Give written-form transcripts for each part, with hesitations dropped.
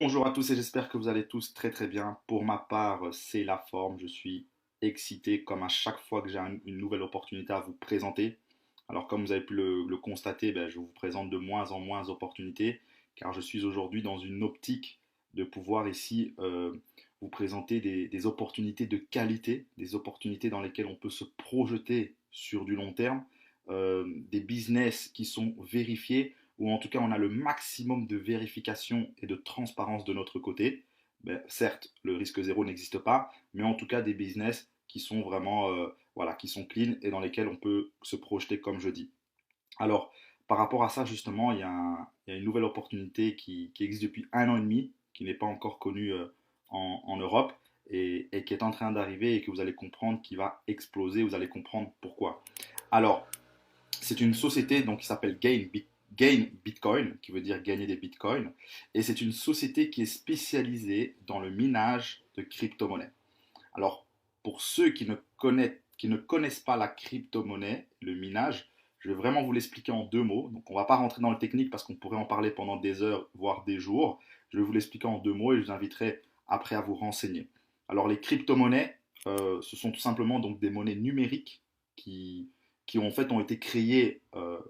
Bonjour à tous et j'espère que vous allez tous très très bien. Pour ma part, c'est la forme. Je suis excité comme à chaque fois que j'ai une nouvelle opportunité à vous présenter. Alors comme vous avez pu le constater, je vous présente de moins en moins d'opportunités car je suis aujourd'hui dans une optique de pouvoir ici vous présenter des opportunités de qualité, des opportunités dans lesquelles on peut se projeter sur du long terme, des business qui sont vérifiés ou en tout cas on a le maximum de vérification et de transparence de notre côté. Certes, le risque zéro n'existe pas, mais en tout cas des business qui sont vraiment voilà, qui sont clean et dans lesquels on peut se projeter comme je dis. Alors, par rapport à ça, justement, il y a une nouvelle opportunité qui existe depuis 1 an et demi, qui n'est pas encore connue en Europe et qui est en train d'arriver et que vous allez comprendre qui va exploser. Vous allez comprendre pourquoi. Alors, c'est une société donc, qui s'appelle Gain Bitcoin, qui veut dire gagner des bitcoins. Et c'est une société qui est spécialisée dans le minage de crypto-monnaies. Alors, pour ceux qui ne connaissent pas la crypto-monnaie, le minage, je vais vraiment vous l'expliquer en 2 mots. Donc, on ne va pas rentrer dans le technique parce qu'on pourrait en parler pendant des heures, voire des jours. Je vais vous l'expliquer en 2 mots et je vous inviterai après à vous renseigner. Alors, les crypto-monnaies, ce sont tout simplement donc des monnaies numériques qui, qui en fait ont été créées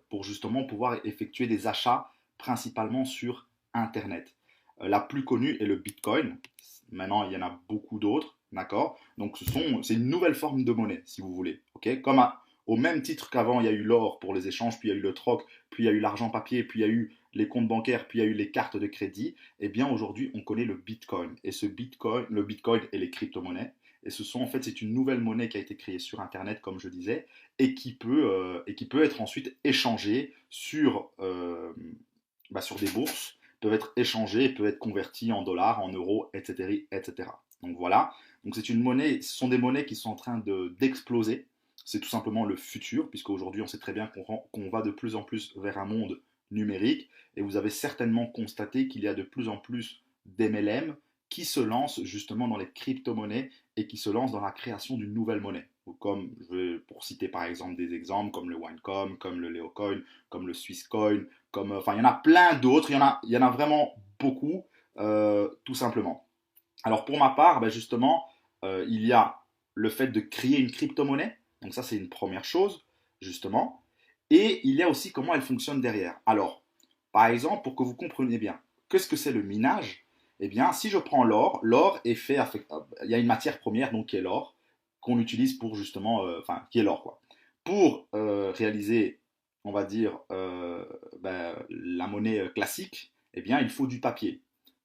pour justement pouvoir effectuer des achats principalement sur Internet. La plus connue est le Bitcoin. Maintenant, il y en a beaucoup d'autres, d'accord. Donc, c'est une nouvelle forme de monnaie, si vous voulez, ok. Au même titre qu'avant, il y a eu l'or pour les échanges, puis il y a eu le troc, puis il y a eu l'argent papier, puis il y a eu les comptes bancaires, puis il y a eu les cartes de crédit. Eh bien, aujourd'hui, on connaît le Bitcoin. Et ce Bitcoin, le Bitcoin et les crypto-monnaies. Et c'est une nouvelle monnaie qui a été créée sur Internet, comme je disais, et qui peut être ensuite échangée sur des bourses, peuvent être échangés, peuvent être convertis en dollars, en euros, etc., etc. Donc voilà. Donc ce sont des monnaies qui sont en train d'exploser. C'est tout simplement le futur, puisqu'aujourd'hui on sait très bien qu'on va de plus en plus vers un monde numérique. Et vous avez certainement constaté qu'il y a de plus en plus d'MLM qui se lancent justement dans les crypto-monnaies et qui se lancent dans la création d'une nouvelle monnaie. Pour citer par exemple des exemples comme le OneCoin, comme le Leocoin, comme le Swisscoin, enfin, il y en a plein d'autres, il y en a vraiment beaucoup, tout simplement. Alors, pour ma part, justement, il y a le fait de créer une crypto-monnaie. Donc, ça, c'est une première chose, justement. Et il y a aussi comment elle fonctionne derrière. Alors, par exemple, pour que vous compreniez bien, qu'est-ce que c'est le minage? Eh bien, si je prends l'or, l'or est fait, il y a une matière première, donc qui est l'or, qu'on utilise pour justement, enfin, qui est l'or, quoi. Pour réaliser, on va dire, la monnaie classique, eh bien, il faut du papier.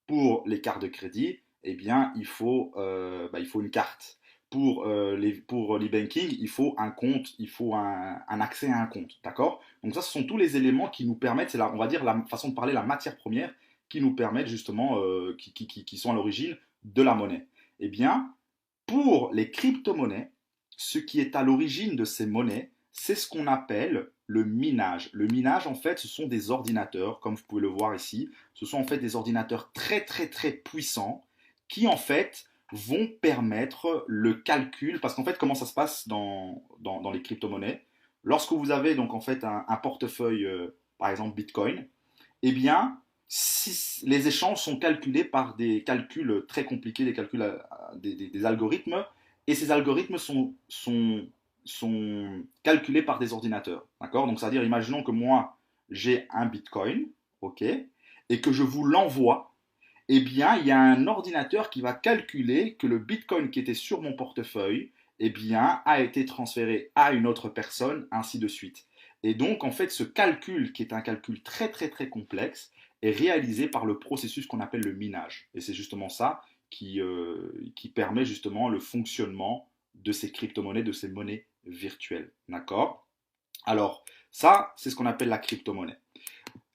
Pour les cartes de crédit, eh bien, il faut une carte. Pour l'e-banking, il faut un compte, il faut un accès à un compte. D'accord? Donc ça, ce sont tous les éléments qui nous permettent, on va dire la façon de parler, la matière première, qui nous permettent justement, qui sont à l'origine de la monnaie. Eh bien, pour les crypto-monnaies, ce qui est à l'origine de ces monnaies, c'est ce qu'on appelle le minage. Le minage, en fait, ce sont des ordinateurs, comme vous pouvez le voir ici. Ce sont en fait des ordinateurs très très très puissants qui, en fait, vont permettre le calcul. Parce qu'en fait, comment ça se passe dans les crypto-monnaies? Lorsque vous avez donc en fait un portefeuille, par exemple Bitcoin, eh bien, si les échanges sont calculés par des calculs très compliqués, des algorithmes, et ces algorithmes sont calculés par des ordinateurs. D'accord? Donc, c'est-à-dire, imaginons que moi, j'ai un bitcoin, ok, et que je vous l'envoie, eh bien, il y a un ordinateur qui va calculer que le bitcoin qui était sur mon portefeuille, eh bien, a été transféré à une autre personne, ainsi de suite. Et donc, en fait, ce calcul, qui est un calcul très, très, très complexe, est réalisé par le processus qu'on appelle le minage. Et c'est justement ça qui permet justement le fonctionnement de ces crypto-monnaies, de ces monnaies virtuelles. D'accord? Alors, ça, c'est ce qu'on appelle la crypto-monnaie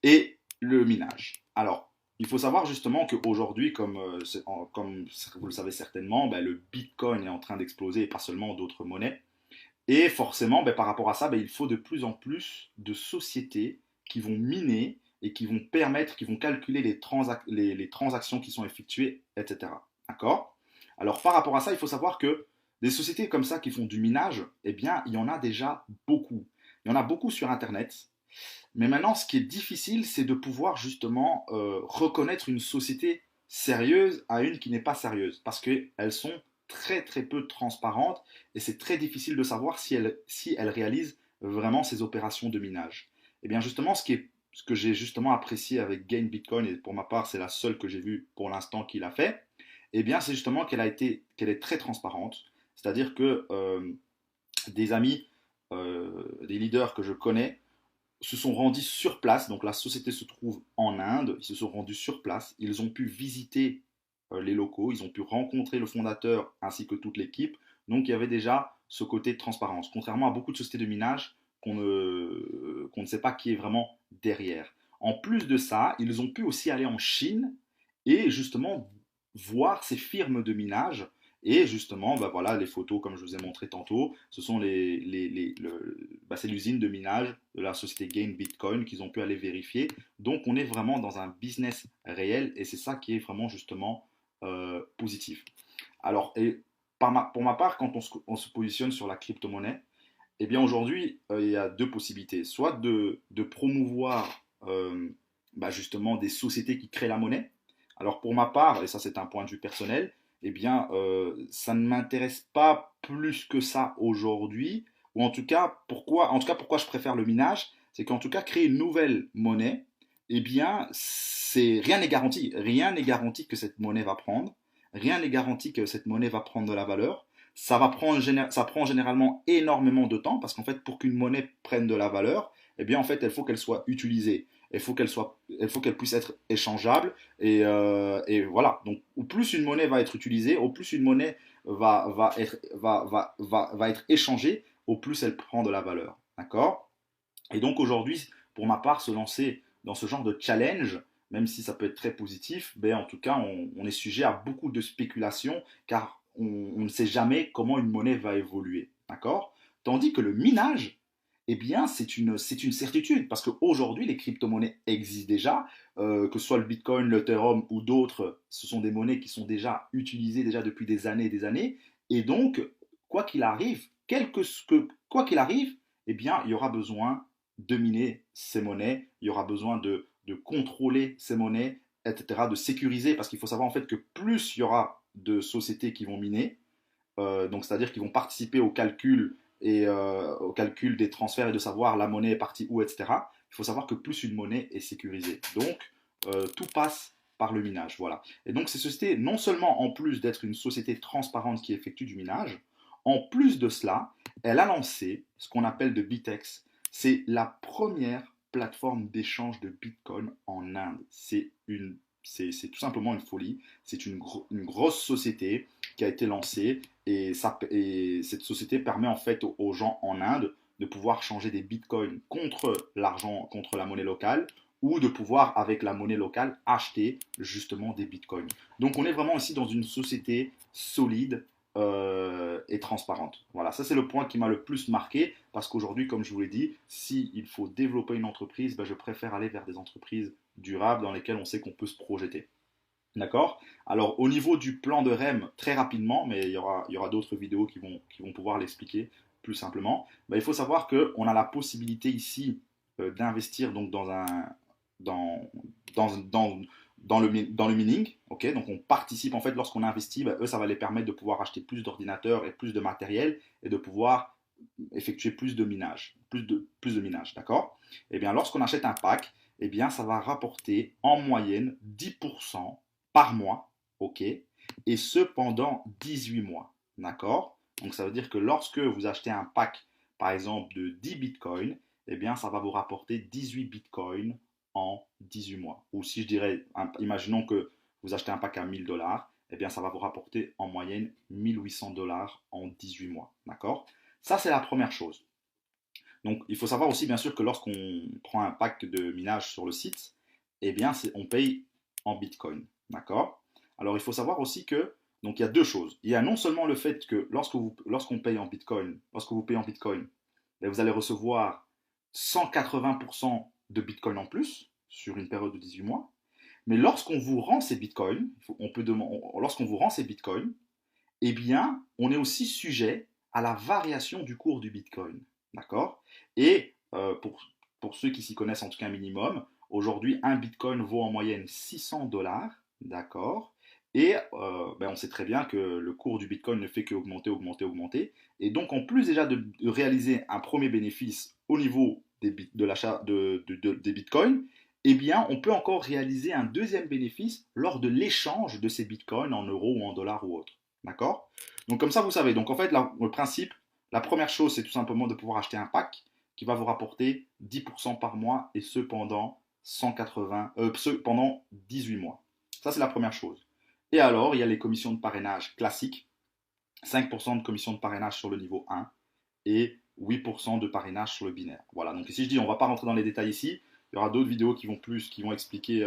et le minage. Alors, il faut savoir justement qu'aujourd'hui, comme vous le savez certainement, le Bitcoin est en train d'exploser et pas seulement d'autres monnaies. Et forcément, par rapport à ça, il faut de plus en plus de sociétés qui vont miner et qui vont calculer les transactions qui sont effectuées, etc. D'accord? Alors, par rapport à ça, il faut savoir que des sociétés comme ça qui font du minage, eh bien, il y en a déjà beaucoup. Il y en a beaucoup sur Internet. Mais maintenant, ce qui est difficile, c'est de pouvoir justement reconnaître une société sérieuse à une qui n'est pas sérieuse, parce qu'elles sont très très peu transparentes et c'est très difficile de savoir si elles réalisent vraiment ces opérations de minage. Et bien justement, ce que j'ai justement apprécié avec Gain Bitcoin, et pour ma part c'est la seule que j'ai vue pour l'instant qu'il a fait, et bien c'est justement qu'elle est très transparente, c'est-à-dire que des amis, des leaders que je connais, se sont rendus sur place. Donc la société se trouve en Inde. Ils se sont rendus sur place. Ils ont pu visiter les locaux. Ils ont pu rencontrer le fondateur ainsi que toute l'équipe. Donc il y avait déjà ce côté de transparence. Contrairement à beaucoup de sociétés de minage qu'on ne sait pas qui est vraiment derrière. En plus de ça, ils ont pu aussi aller en Chine et justement voir ces firmes de minage et justement, bah voilà, les photos, comme je vous ai montré tantôt, ce sont c'est l'usine de minage de la société Gain Bitcoin qu'ils ont pu aller vérifier. Donc, on est vraiment dans un business réel et c'est ça qui est vraiment justement positif. Alors, pour ma part, quand on se positionne sur la crypto-monnaie, eh bien aujourd'hui, il y a deux possibilités. Soit de promouvoir justement des sociétés qui créent la monnaie. Alors pour ma part, et ça c'est un point de vue personnel, eh bien ça ne m'intéresse pas plus que ça aujourd'hui. Ou en tout cas pourquoi je préfère le minage, c'est qu'en tout cas créer une nouvelle monnaie, eh bien rien n'est garanti. Rien n'est garanti que cette monnaie va prendre. Rien n'est garanti que cette monnaie va prendre de la valeur. Ça prend généralement énormément de temps parce qu'en fait, pour qu'une monnaie prenne de la valeur, eh bien, en fait, il faut qu'elle soit utilisée. Il faut qu'elle puisse être échangeable. Et voilà. Donc, au plus une monnaie va être utilisée, au plus une monnaie va être échangée, au plus elle prend de la valeur. D'accord? Et donc, aujourd'hui, pour ma part, se lancer dans ce genre de challenge, même si ça peut être très positif, ben, en tout cas, on est sujet à beaucoup de spéculations car on ne sait jamais comment une monnaie va évoluer. D'accord? Tandis que le minage, eh bien, c'est une certitude parce qu'aujourd'hui, les crypto-monnaies existent déjà, que ce soit le Bitcoin, l'Ethereum ou d'autres, ce sont des monnaies qui sont déjà utilisées déjà depuis des années et des années. Et donc, quoi qu'il arrive, quoi qu'il arrive, eh bien, il y aura besoin de miner ces monnaies, il y aura besoin de contrôler ces monnaies, etc., de sécuriser, parce qu'il faut savoir en fait que plus il y aura de sociétés qui vont miner, donc c'est-à-dire qui vont participer au calcul des transferts et de savoir la monnaie est partie où, etc. Il faut savoir que plus une monnaie est sécurisée. Donc tout passe par le minage, voilà. Et donc ces sociétés, non seulement en plus d'être une société transparente qui effectue du minage, en plus de cela, elle a lancé ce qu'on appelle de BitX. C'est la première plateforme d'échange de Bitcoin en Inde. C'est tout simplement une folie. C'est une grosse société qui a été lancée et cette société permet en fait aux gens en Inde de pouvoir changer des bitcoins contre l'argent, contre la monnaie locale ou de pouvoir avec la monnaie locale acheter justement des bitcoins. Donc on est vraiment ici dans une société solide et transparente. Voilà, ça c'est le point qui m'a le plus marqué parce qu'aujourd'hui, comme je vous l'ai dit, s'il faut développer une entreprise, ben, je préfère aller vers des entreprises durables dans lesquelles on sait qu'on peut se projeter. D'accord? Alors, au niveau du plan de REM, très rapidement, mais il y aura d'autres vidéos qui vont pouvoir l'expliquer plus simplement, ben, il faut savoir qu'on a la possibilité ici d'investir donc dans, dans, dans, dans le mining. Ok, donc, on participe, en fait, lorsqu'on investit, ben, eux, ça va les permettre de pouvoir acheter plus d'ordinateurs et plus de matériel et de pouvoir effectuer plus de minage. Plus de minage, d'accord? Et bien, lorsqu'on achète un pack, eh bien, ça va rapporter en moyenne 10% par mois, ok, et ce pendant 18 mois, d'accord? Donc ça veut dire que lorsque vous achetez un pack, par exemple, de 10 bitcoins, eh bien ça va vous rapporter 18 bitcoins en 18 mois. Ou si je dirais, imaginons que vous achetez un pack à 1000 dollars, eh bien ça va vous rapporter en moyenne 1800 dollars en 18 mois, d'accord? Ça c'est la première chose. Donc il faut savoir aussi bien sûr que lorsqu'on prend un pack de minage sur le site, eh bien on paye en bitcoin. D'accord? Alors il faut savoir aussi que, donc il y a deux choses. Il y a non seulement le fait que lorsqu'on paye en bitcoin, lorsque vous payez en bitcoin, ben, vous allez recevoir 180% de bitcoin en plus sur une période de 18 mois. Mais lorsqu'on vous rend ces bitcoins, lorsqu'on vous rend ces bitcoins, eh bien, on est aussi sujet à la variation du cours du Bitcoin. D'accord? Et pour ceux qui s'y connaissent en tout cas un minimum, aujourd'hui, un Bitcoin vaut en moyenne 600 dollars. D'accord. Et ben, on sait très bien que le cours du Bitcoin ne fait qu'augmenter, augmenter, augmenter. Et donc, en plus déjà de réaliser un premier bénéfice au niveau de l'achat des Bitcoins, eh bien, on peut encore réaliser un deuxième bénéfice lors de l'échange de ces Bitcoins en euros ou en dollars ou autre. D'accord? Donc, comme ça, vous savez. Donc, en fait, le principe, la première chose, c'est tout simplement de pouvoir acheter un pack qui va vous rapporter 10% par mois et ce pendant 180, pendant 18 mois. Ça, c'est la première chose. Et alors, il y a les commissions de parrainage classiques, 5% de commission de parrainage sur le niveau 1 et 8% de parrainage sur le binaire. Voilà, donc ici je dis, on ne va pas rentrer dans les détails ici, il y aura d'autres vidéos qui vont expliquer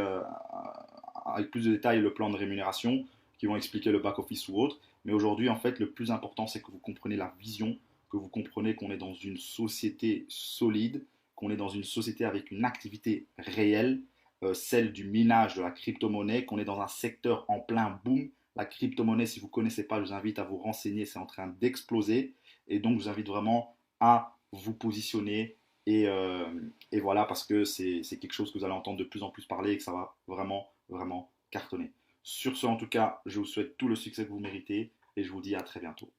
avec plus de détails le plan de rémunération, qui vont expliquer le back-office ou autre, mais aujourd'hui en fait le plus important c'est que vous comprenez la vision, que vous comprenez qu'on est dans une société solide, qu'on est dans une société avec une activité réelle, celle du minage de la crypto-monnaie, qu'on est dans un secteur en plein boom. La crypto-monnaie, si vous ne connaissez pas, je vous invite à vous renseigner, c'est en train d'exploser. Et donc, je vous invite vraiment à vous positionner. Et voilà, parce que c'est quelque chose que vous allez entendre de plus en plus parler et que ça va vraiment, vraiment cartonner. Sur ce, en tout cas, je vous souhaite tout le succès que vous méritez et je vous dis à très bientôt.